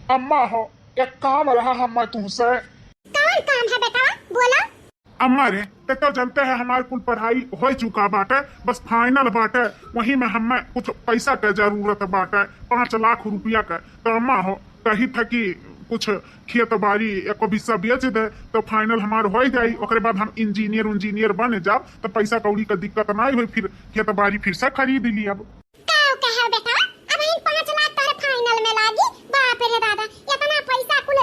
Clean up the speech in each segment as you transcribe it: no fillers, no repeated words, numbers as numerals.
अम्मा हो, एक काम रहा हमारे तुमसे। कौन काम है बेटा, बोला। अम्मा रे तो जानते हैं हमारे कुल पढ़ाई हो चुका बाटे, बस फाइनल बाटे। वही में हमें कुछ पैसा के जरूरत बाटे, 5 लाख रुपया के। तो अम्मा हो कही था कि कुछ खेत बाड़ी एको हिस्सा बेच दे तो फाइनल हमार हो जाई। ओकरे बाद हम इंजीनियर बन जाब तो पैसा कौड़ी का दिक्कत नहीं हुई, फिर खेत बाड़ी फिर से खरीद ली। अब काऊ कहे बेटा, अब इन 5 लाख तारे फाइनल में लागी। बाप रे दादा, इतना पैसा कुल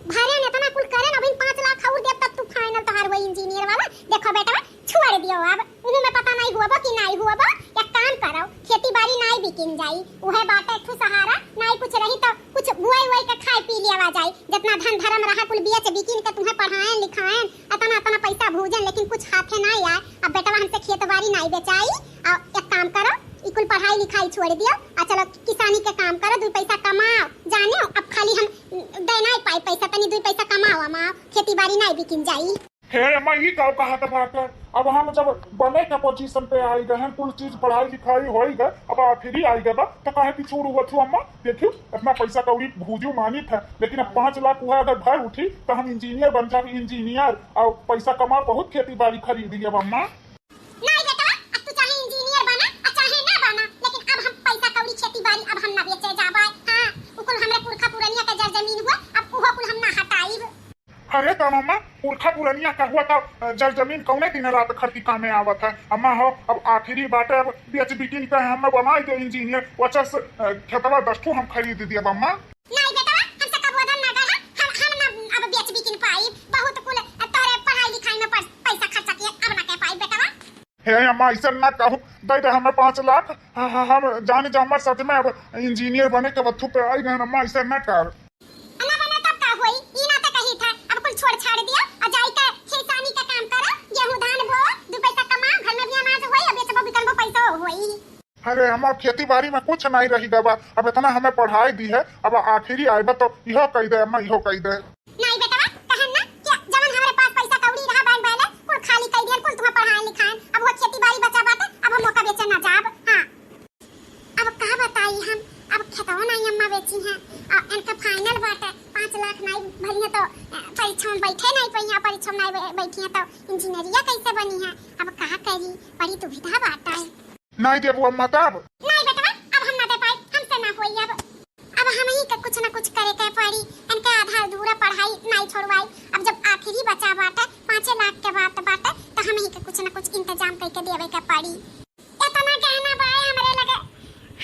भरे ने, इतना कुल करे, अब इन 5 लाख और देब तब तू फाइनल तोहार वही इंजीनियर वाला। देखो बेटा, छोड़ दियो। अब उनु में पता नहीं हुआ कि नहीं हुआ। एक काम करो, खेती बाड़ी नहीं बिकिन जाई, उहे बाटे ठू सहारा नहीं कुछ रही तो कुछ बुआई के खाए पी लिया जाई। जितना धन धर्म रहा कुल बेच बिकिन के तुम्हें पढ़ाएं लिखाएं, इतना पैसा भूजन, लेकिन कुछ हाथे नहीं आए। अब बेटा हमसे खेत बाड़ी नहीं बेचाई। और एक काम करो, इकुल पढ़ाई लिखाई छोड़ दियो और चलो किसानी के काम करो, 2 पैसा कमाओ। जाने अब खाली हम देना ही पाई पैसा, तनी 2 पैसा कमाओ अमाओ, खेती बाड़ी नहीं बिकिन जाई। हे अम्मा ये कहो कहा था बात है। अब हम जब बने के पोजीशन पे आई गए हैं, कुल चीज पढ़ाई लिखाई हो गए, अब आखिरी आई गए बा तो कहे कि छोड़ हुआ थू अम्मा। देखियो इतना पैसा कौड़ी भूजू मानी था, लेकिन अब 5 लाख हुआ अगर घर उठी तो हम इंजीनियर बन जाए। इंजीनियर और पैसा कमा बहुत खेती बाड़ी खरीद लिया अम्मा। नहीं बेटा, अब तू चाहे इंजीनियर बना और चाहे ना बना, लेकिन अब हम पैसा कौड़ी खेती बाड़ी अब हम ना बेचे जाबा। हां, उकुल हमरे पुरखा पुरनिया के जर जमीन हुआ, अब उहो कुल हम ना हटाई। अरे तो अम्मा पुरखा पुरनिया का हुआ था जल जमीन कौने दिन रात खर्ची कामे आवत है। अम्मा हो अब आखिरी बाटे, अब बेच बिकिन के हमें बनाई दे इंजीनियर, वचा से खेतवा 10 ठू हम खरीद दिया अम्मा। नहीं बेटा, हमसे कब वदन ना गए, हम ना अब बेच बिकिन पाई। बहुत कुल तोरे पढ़ाई लिखाई में पैसा खर्चा किए, अब ना के पाई बेटा। हे अम्मा ऐसा ना कहूँ, दे दे हमें 5 लाख। हम जाने जा हमारे साथ में अब इंजीनियर बने के वथू पे आई गए अम्मा, ऐसा ना कर। ना बने तब का होई, ई ना तो कही था। अब कुल छोड़ छाड़ दिया और जाई के खेसानी का काम करो, गेहूं धान बो, 2 पैसा कमाओ, घर में भी अनाज होई, अब बेचबो बिकनबो पैसा होई। अरे अम्मा खेती बाड़ी में कुछ नहीं रही गवा, अब इतना हमें पढ़ाई दी है, अब आखिरी आए तो इहो कही दे अम्मा, इहो कही दे। नहीं बेटा, कहन ना क्या जवन हमारे पास पैसा कौड़ी रहा बैंक बैलेंस कुल खाली कई दियन, कुल तुम्हें पढ़ाए लिखाएं। अब वो खेती बाड़ी बचा बाटे, अब हम मौका बेचे ना जाब। हां, अब कहा बताई हम, अब खेतवा नहीं अम्मा बेची हैं और इनका फाइनल बाटे 5 लाख नहीं भरी है तो परीक्षा में बैठे नहीं पहिया, परीक्षा में नहीं बैठी है तो इंजीनियरिया कैसे बनी है। अब कहा करी, बड़ी दुविधा बाटे। नहीं देबू अम्मा तब। नहीं बेटा, अब हम ना दे पाई, हमसे ना होई। अब हम ही का कुछ ना कुछ करे के पड़ी, इनके आधा अधूरा पढ़ाई नहीं छोड़वाई। अब जब आखिरी बचा बाटे 5 लाख के बात बाटे तो हम ही का कुछ ना कुछ इंतजाम करके देवे के पड़ी। इतना गहना बाए हमरे लगे,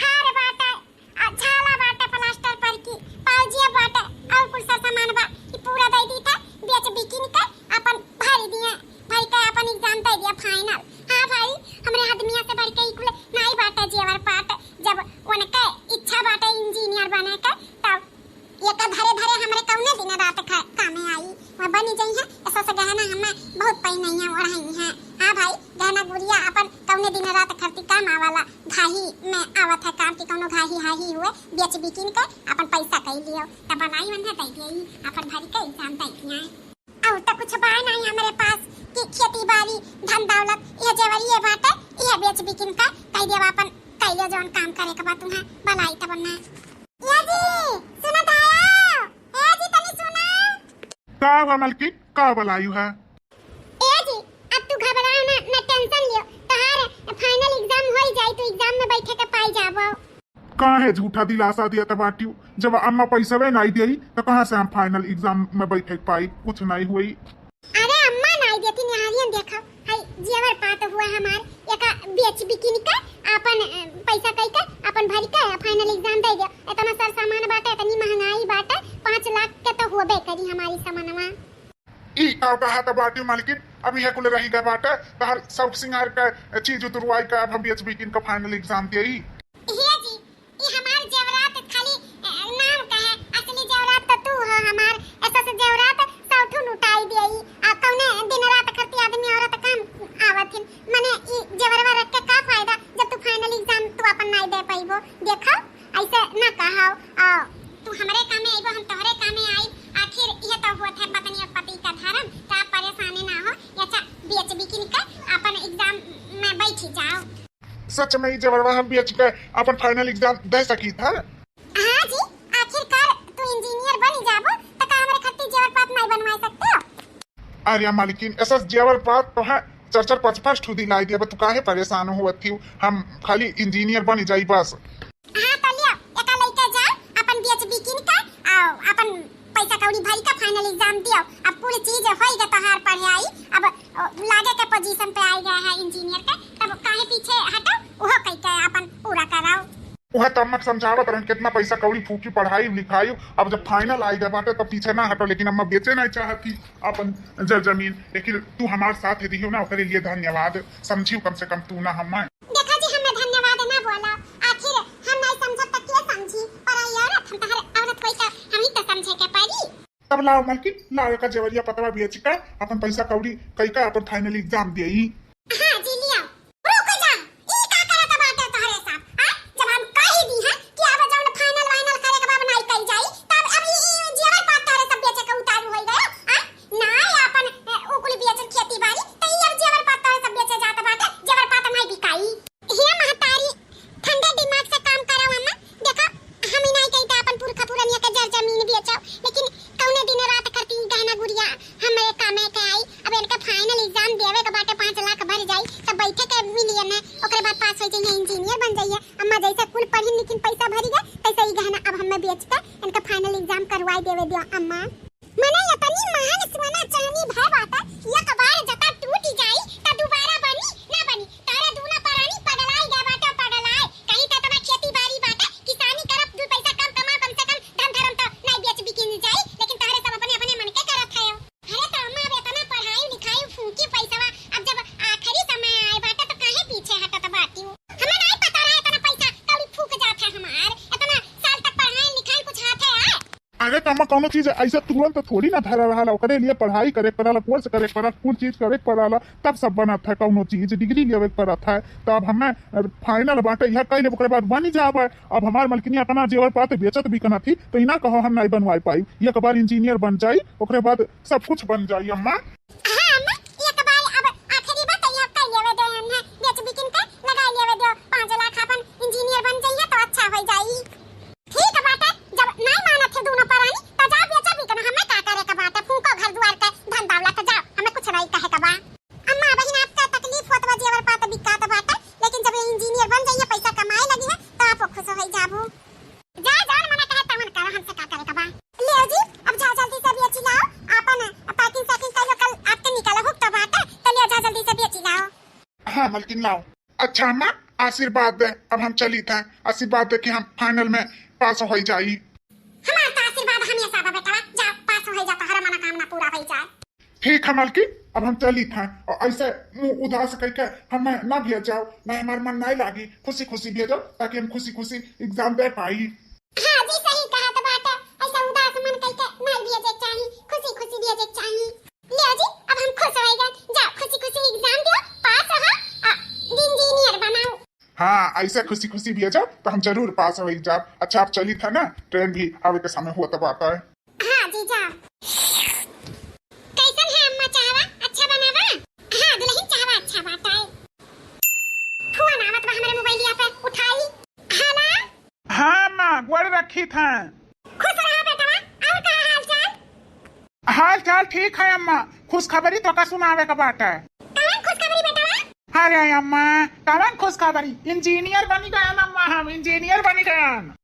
हार बाटे, झाला बाटे प्लास्टर पर की, पाउजिया बाटे और कुछ सा सामान बा, ई पूरा दे दी था बेच बिकिन के अपन भर दिए, भर के अपन एग्जाम दे दिया फाइनल। हां भाई, हमरे आदमिया से बढ़ के इकुल नहीं बाटे जेवर पाट। जब उनके इच्छा बाटे इंजीनियर बने के, तब ये का धरे धरे हमरे कौने दिन रात कामे आई, वहां बनी जाई है। ऐसा से गहना हमें बहुत पई नहीं है और रही है। हां भाई, गहना गुड़िया अपन कौने दिन रात खर्ची काम आवाला, घाही में आवत है काम की, कोनो घाही हाही हुए बेच बिकिन के अपन पैसा कई लियो, तब बनाई बंधे दई गई अपन भरी के एग्जाम दई दिया। और तो कुछ बाय नहीं हमारे पास कि खेती बाड़ी धन दौलत ये जेवरिए बाटे, ये बेच बिकिन का कई देवा अपन कइले जोन काम करे के बा तुम्हें बनाई तब ना। ये जी सुनत आयो, ए जी तनी सुना। का हुआ मलकी, का बलायू है? ए जी अब तू घबराओ ना टेंशन लियो, तहार फाइनल एग्जाम होई जाई तो एग्जाम में बैठे के पाई जाबो। काहे झूठा दिलासा दिया था बाटियो, जब अम्मा पैसा वे नहीं दी तो कहाँ से हम फाइनल एग्जाम में बैठे पाई? कुछ नहीं हुई। अरे अम्मा नहीं देती, निहारियन देखो हाय जेवर पात हुआ हमार एका बेच बिकिन का अपन पैसा कई के अपन भरी के फाइनल एग्जाम दे दियो। इतना सर सामान बाटे, इतनी महंगाई बाटे, 5 लाख के तो होबे करी हमारी सामानवा। ई का कहा था बाटियो मालकिन, अभी है कुल रही गए बाटे तो हर सब सिंगार का चीज उतरवाई का, अब हम बेच बिकिन का फाइनल एग्जाम दिए। हे जी, ई हमार जेवरात खाली नाम का है, असली जेवरात तो तू हो हमार। ऐसा से जेवरात सौठू लुटाई देई, आ कौने दिन रात करती आदमी औरत काम आवथिन। माने ई जेवरवा रख के का फायदा जब तू फाइनल एग्जाम तू अपन नहीं दे पाइबो। देखो ऐसे ना कहो, तू हमरे कामे आइबो, हम तोहरे कामे आई। आखिर यह तो होत है पत्नी और पति का धर्म, तो आप परेशानी ना हो, या बेच बिकिन के अपन एग्जाम में बैठ जाओ। सच में जब हम बेच के अपन फाइनल एग्जाम दे सकी था। हाँ जी, आखिरकार तू इंजीनियर अरे मालकिन ऐसा जेवर बात तो है, चर चर पच पच ठुदी लाई दिया, तू काहे परेशान हुआ थी? हम खाली इंजीनियर बन जाई बस। हां तो लिया एका लइके जा अपन बीएचबी किन का आओ अपन पैसा कौड़ी भरी का फाइनल एग्जाम दियो। अब पूरी चीज होई ग तोहार पढ़ाई अब लागे के पोजीशन पे आई गया है इंजीनियर के, तब काहे पीछे हटो ओहो कह के अपन पूरा कराओ। वह तब मैं समझावत रहन कितना पैसा कौड़ी फूकी पढ़ाई लिखाई, अब जब फाइनल आई गए बाटे तो पीछे ना हटो। लेकिन अम्मा बेचे नहीं चाहती अपन जमीन, लेकिन तू हमारे साथ रही हो ना, ओकरे लिए धन्यवाद समझियो कम से कम तू ना हम। देखा जी हमें धन्यवाद ना बोला, आखिर हम नहीं समझ तक के समझी पर यार हम तहर औरत कोई का हम ही तो समझे के पड़ी। तब लाओ मालकिन लाओ का जेवरिया पतवा बेच का अपन पैसा कौड़ी कई का अपन फाइनल एग्जाम देई। हां जी लिया रुक जा ई का करत बाटे तोहरे साथ हां, जब हम कह दी है कि अब जब फाइनल वाइनल करे के बाद नहीं कई जाई तब अब ई जेवर पात तोहरे सब बेचे के उतारू होई गयो हां ना अपन ओकुल बेचन खेती बाड़ी त ई अब जेवर पात तोहरे सब बेचे जात बाटे, जेवर पात नहीं बिकाई। हे महतारी ठंडे दिमाग से काम करो अम्मा, देखो हम ही नहीं कहता अपन पुरखा पुरनिया के जर जमीन बेचो, लेकिन कौने दिन रात करती गहना गुड़िया हमरे कामे के आई। अब इनका फाइनल एग्जाम देवे के बाटे 5 लाख भर जाई तब बैठे के मिलियन है, ओकरे बाद पास हो जाइए इंजीनियर बन जाइए। अम्मा जैसे कुल पढ़ी लेकिन पैसा भरी गए तैसे ही गहना अब हमें बेच के इनका फाइनल एग्जाम करवाई देवे दियो अम्मा। मने इतनी महान सोना चांदी भय बात ये कबार जता टूट जाई त दोबारा बनी ना बनी, तारे दूना परानी पगलाई गए बाटे पगलाई कहीं त तना खेती बाड़ी बाटे किसानी करब दू पैसा कम कमा कम से कम धन धर्म तो नहीं बेच बिकिन जाई, लेकिन तारे सब अपने अपने मन के करत है। अरे तो अम्मा अब इतना पढ़ाई लिखाई फूकी पैसा अब जब आखिरी समय आए बाटे तो काहे पीछे हटत बाटी हूं। हमें नहीं पता रहा इतना पैसा कौड़ी फूक जात है हमार, इतना साल तक पढ़ाई लिखाई कुछ हाथ है। अरे तम्मा कोनो चीज ऐसा तुरंत थोड़ी ना धरा रहा, ओकरे लिए पढ़ाई करे पड़ाला, कोर्स करे पड़ाला, कुछ चीज करे पड़ाला तब सब बनत है। कोनो चीज डिग्री लेवे पड़त है तो अब हमें फाइनल बाटे यह कह ले ओकरे बाद बन जावे। अब हमार मलकिनी अपना जेवर पाते बेचत भी कना थी तो इना कहो हम नहीं बनवाई पाई, एक बार इंजीनियर बन जाई ओकरे बाद सब कुछ बन जाई अम्मा। हां अम्मा एक बार अब आखिरी बात ये कह लेवे दो हमने बेच बिकिन के लगा लेवे दो 5 लाख अपन इंजीनियर बन जाइए तो अच्छा हो जाई। ठीक बात है जब नहीं मानत है दोनों परानी तो जा बेचा भी कना हमें का करे का बात है, फूको घर दुआर के धन दौलत जा हमें कुछ नहीं कहे का बा। अम्मा बहिन आपका तकलीफ होत बा जेवर पात बिकात बाटे, लेकिन जब इंजीनियर बन जाइए पैसा कमाए लगी है तो आप खुश हो जाबो। जा जान मना कहे तमन कर हमसे का करे का बा। ले जी अब जा जल्दी से बेची जाओ अपन पैकिंग सैकिंग कर कल आपके निकाला हो तो बात है तो ले जा जल्दी से बेची जाओ। हाँ मलकिन लाओ। अच्छा अम्मा आशीर्वाद दे, अब हम चली थे आशीर्वाद दे कि हम फाइनल में पास हो जाई। हमारा तो आशीर्वाद हमेशा बा बेटा, जा पास हो जा हर मनोकामना पूरा हो जाए। ठीक है मालकिन अब हम चली थे, और ऐसे मुंह उदास करके हमें ना भेज जाओ, ना हमारा मन नहीं लागी, खुशी खुशी भेजो ताकि हम खुशी खुशी एग्जाम दे पाई। हाँ जी सही कहा तो बात है, ऐसा उदास मन करके नहीं भेजे चाहिए, खुशी खुशी भेजे चाहिए। ले जी अब हम खुश हो गए, जा खुशी खुशी एग्जाम दो पास हो इंजीनियर बनाओ। हाँ ऐसे खुशी खुशी भेजो तो हम जरूर पास हो एग्जाम। अच्छा आप चली था ना, ट्रेन भी आवे के समय हुआ तब आता है। हाँ जी जा। कैसन है अम्मा चाहवा अच्छा बनावा? हाँ दुल्हन चाहवा अच्छा बात है। फोन आवत बा हमारे मोबाइलिया पे उठाई। हेलो हाँ माँ गोड़ रखी था। खुश रहा बेटा, और का हाल चाल? हाल चाल ठीक है अम्मा, खुशखबरी तो का सुनावे का बात है। कौन खुशखबरी बेटा? अरे अम्मा कौन खुशखबरी, इंजीनियर बनी गए अम्मा, हम इंजीनियर बनी गए।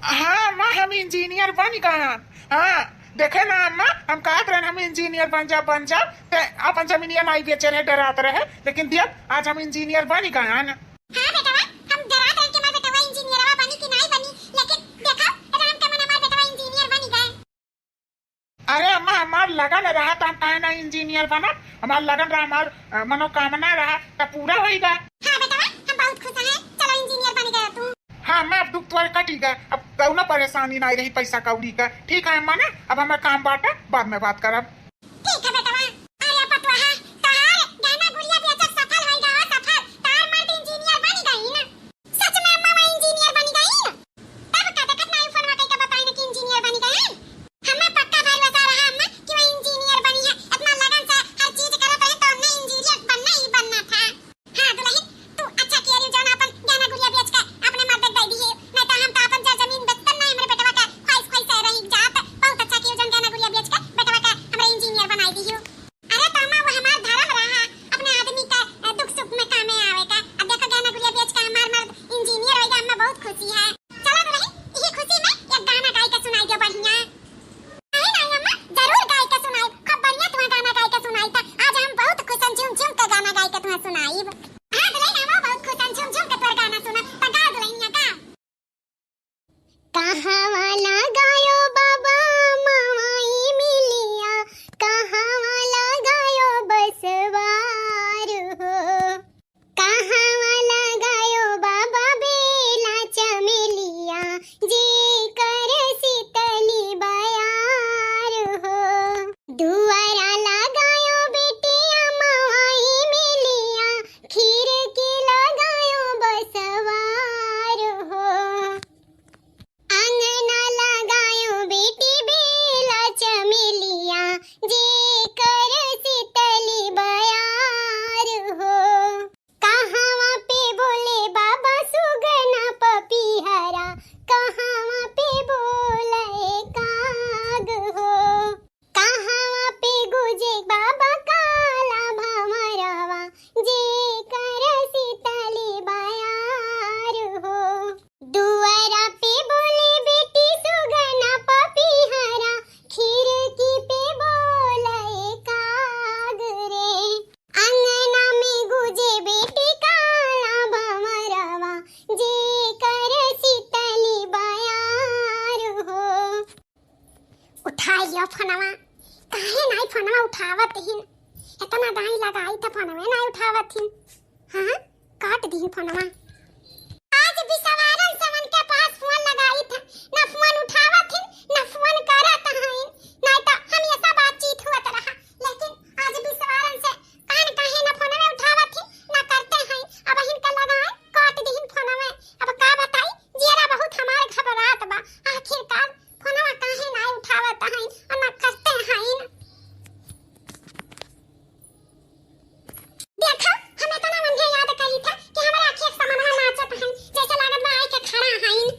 हाँ अम्मा हम इंजीनियर बन गए। हाँ देखे ना अम्मा हम कहते रहे हम इंजीनियर बन जा ते अपन जमीनिया नहीं बेचे रहे डराते रहे, लेकिन देख आज हम इंजीनियर बन गए। हाँ बेटा हम डराते रहे कि हमारा बेटा इंजीनियर बनी कि नहीं बनी, लेकिन देखो राम के मन हमारा बेटा इंजीनियर बन गए। अरे अम्मा हमार लगन रहा तो हम कहे ना इंजीनियर बना, हमार लगन रहा, हमार मनोकामना रहा तो पूरा हो गया। हाँ बेटा हम बहुत खुश हैं, चलो इंजीनियर बन गए तू। हाँ मैं अब दुख तुम्हारे कटी गए, अब कौनो परेशानी नहीं रही पैसा कौड़ी का। ठीक है अम्मा ना अब हमारा काम बाटा बाद में बात करब। ठीक है बेटा। अरे पतवा तहार गहना गुड़िया बेचत सफल हो गया, सफल तार मर्द इंजीनियर बन गई ना। सच में अम्मा इंजीनियर बन गई, तब का देखत नहीं फोन में कह बताई ना कि इंजीनियर बन गई। हमें पक्का भाई बता रहा अम्मा कि वो इंजीनियर बनी है, इतना लगन से हर चीज करत है तो हमने इंजीनियर बनना ही बनना था। हां दुल्हन तू अच्छा किया रे जान अपन गहना गुड़िया बेच के अपने मर्द दे दी है, नहीं तो हम तो अपन जमीन बेचते नहीं, हमारे बेटवा का ख्वाहिश ख्वाहिश रही जात। बहुत अच्छा किया जान दियो फोनवा काहे नहीं फोनवा उठावत हिन इतना दाई लगाई त फोनवा नहीं उठावत हिन हां काट दी फोनवा आज भी सवारन समन के पास फोन लगाई था ना फोन उठावत हिन ना फोन करत हइन नहीं तो हम ऐसा बातचीत हुआ रहा लेकिन आज भी सवारन से कान काहे ना फोनवा उठावत हिन ना करते हइन अब हिन का लगाए काट दी फोनवा अब का बताई जेरा बहुत हमारे घबरात बा आखिरकार फोनवा काहे नहीं उठावत हइन और ना करते हइन देखो हमें तो ना मन है याद करी था कि हमारे आंखें सामने नाचत हन जैसे लागत बा आई के खड़ा हइन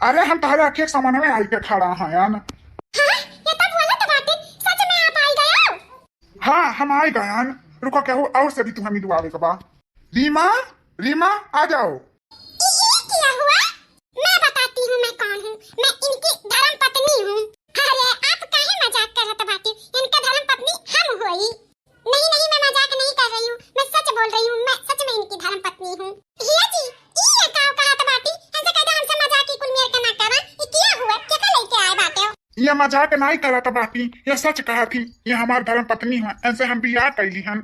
अरे हम तुम्हारे आंखें सामने में आई के खड़ा हैं यान हां ये तो बोला तो बात सच में आप आई गए हो हाँ हम आ गए यान रुको क्या हो और से भी तुम्हें मिलवावे के बा रीमा रीमा आ जाओ ये क्या हुआ मैं बताती हूँ मैं कौन हूँ मैं इनकी धर्म पत्नी हूँ अरे आप काहे मजाक कर रहे बाटी इनका धर्म पत्नी हम होई नहीं नहीं मैं मजाक नहीं कर रही हूँ मैं सच बोल रही हूँ मैं सच में इनकी धर्म पत्नी हूँ हिया जी ये का कहत बाटी ऐसे कहते हमसे मजाक की कुल मेर के ना करा ये क्या हुआ क्या लेके आए बाटे ये मजाक नहीं करा था बाटी ये सच कहा थी ये हमारी धर्म पत्नी है ऐसे हम बियाह कैली हन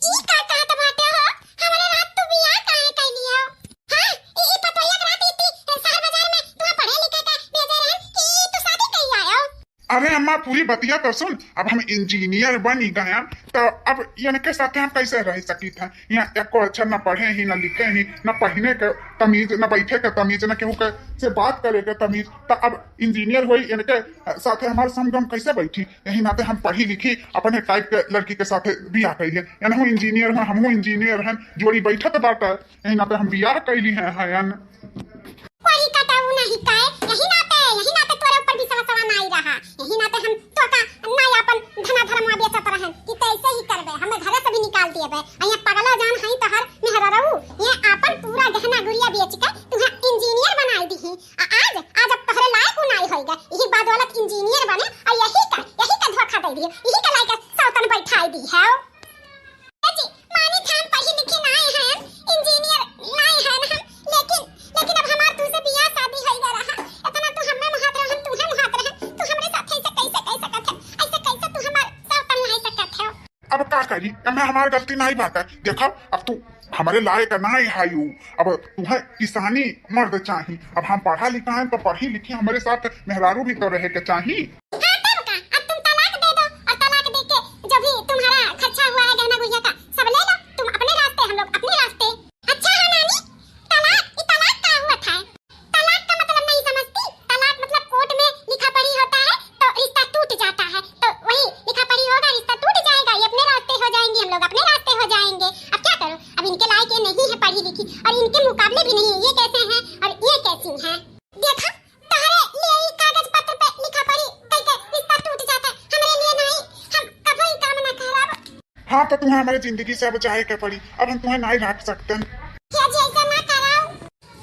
ई का कहत बाटे हो हमारे रात तू बियाह काहे कैली हो हां ई पतोया के रात इतनी शहर बाजार में तू पढ़े लिखे का भेजे रहन कि तू शादी कई आयो अरे अम्मा पूरी बतिया तो सुन अब हम इंजीनियर बन ही गए तो अब इनके साथ हम कैसे रह सकी था यहाँ एक को अच्छा न पढ़े ही न लिखे ही न पढ़ने के तमीज न बैठे के तमीज न केहू के से बात करे के तमीज तो अब इंजीनियर हुई इनके साथ हमारे समगम कैसे बैठी यही नाते हम पढ़ी लिखी अपने टाइप के लड़की के साथ बियाह कैली यानी इंजीनियर हैं हमहू इंजीनियर हैं जोड़ी बैठत बाटा यही नाते हम बियाह कैली हैं कोई कटाऊ नहीं काए यही नाते तोरे ऊपर भी सवा सवा नहीं रहा यही नाते हम तो का नहीं अपन धना धर्म बेचत रहन कि कैसे ही करबे हमें घरे से भी निकाल दिएबे अया पगला जान हई त हर मेहरा रहू ये अपन पूरा गहना गुड़िया बेच के तुहा इंजीनियर बनाई दी आज आज अब तोहरे लायक नहीं होइगा यही बदौलत इंजीनियर बने और यही का धोखा दे दिए यही का लायक सौतन बैठाई दी है जी मानी थान पढ़ी लिखी नहीं है इंजीनियर नहीं है हम लेकिन अब हमार तुझसे बियाह शादी होइगा रहा इतना तू हमें महात रहन तू हमरे साथ ऐसे कैसे कह सकत है ऐसे कैसे तू हमार सौतन नहीं सकत है अब का करी मैं हमारी गलती नहीं बात है देखो अब तू हमारे लायक नहीं हायू अब तुम्हें किसानी मर्द चाहिए अब हम पढ़ा लिखा है तो पढ़ी लिखी हमारे साथ मेहरारू भी तो रहे के चाहिए और इनके मुकाबले भी नहीं ये कैसे हैं और ये कैसी हैं देखा तारे ले ई कागज पत्र पे लिखा पड़ी कई के रिश्ता टूट जाता हमरे लिए नहीं हम कभी काम ना करब हाँ तो तुम्हें हमारी जिंदगी से बचाए के पड़ी अब हम तुम्हें नहीं रख सकते क्या जी ऐसा ना कराओ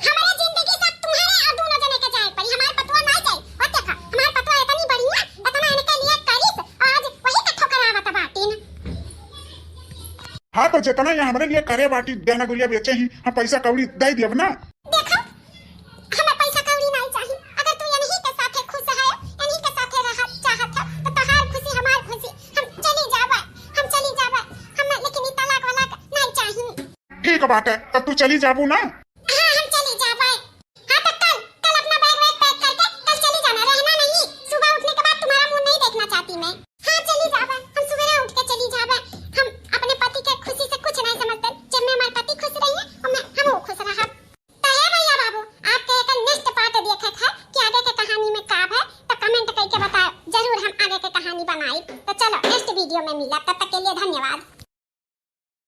हमारे जिंदगी से तुम्हारे और दोनों जने के जाए पड़ी हमारे पतवा नहीं जाए और देखा हमारे पतवा इतनी बढ़िया इतना इनके लिए करीस आज वही का ठोकरावत बाटीन हाँ तो जितना ये हमारे लिए करे बाटी गहना गुड़िया बेचे ही हम पैसा कौड़ी दे दिए ना देखो हमें पैसा कौड़ी नहीं चाहिए अगर तू यहीं के साथ खुश है यहीं के साथ रहत चाहत है तो तहार खुशी हमार खुशी हम चली जावे हम लेकिन ई तलाक वाला नहीं चाहिए ठीक बात है तब तू चली जाबू ना हां हम चली जावे हां तो कल अपना बैग पैक करके कल चली जाना रहना नहीं सुबह उठने के बाद तुम्हारा मुंह नहीं देखना चाहती मैं हां चली जावे हम सुबह उठ के चली जावे हम अपने पति के खुशी से कुछ नहीं समझते जब मैं हमारे पति खुश रहिए और हम वो खुश रहा तो है भैया बाबू आपके एक नेक्स्ट पार्ट देखे था कि आगे के कहानी में का है तो कमेंट करके बताओ जरूर हम आगे के कहानी बनाए तो चलो नेक्स्ट वीडियो में मिला तब तक के लिए धन्यवाद।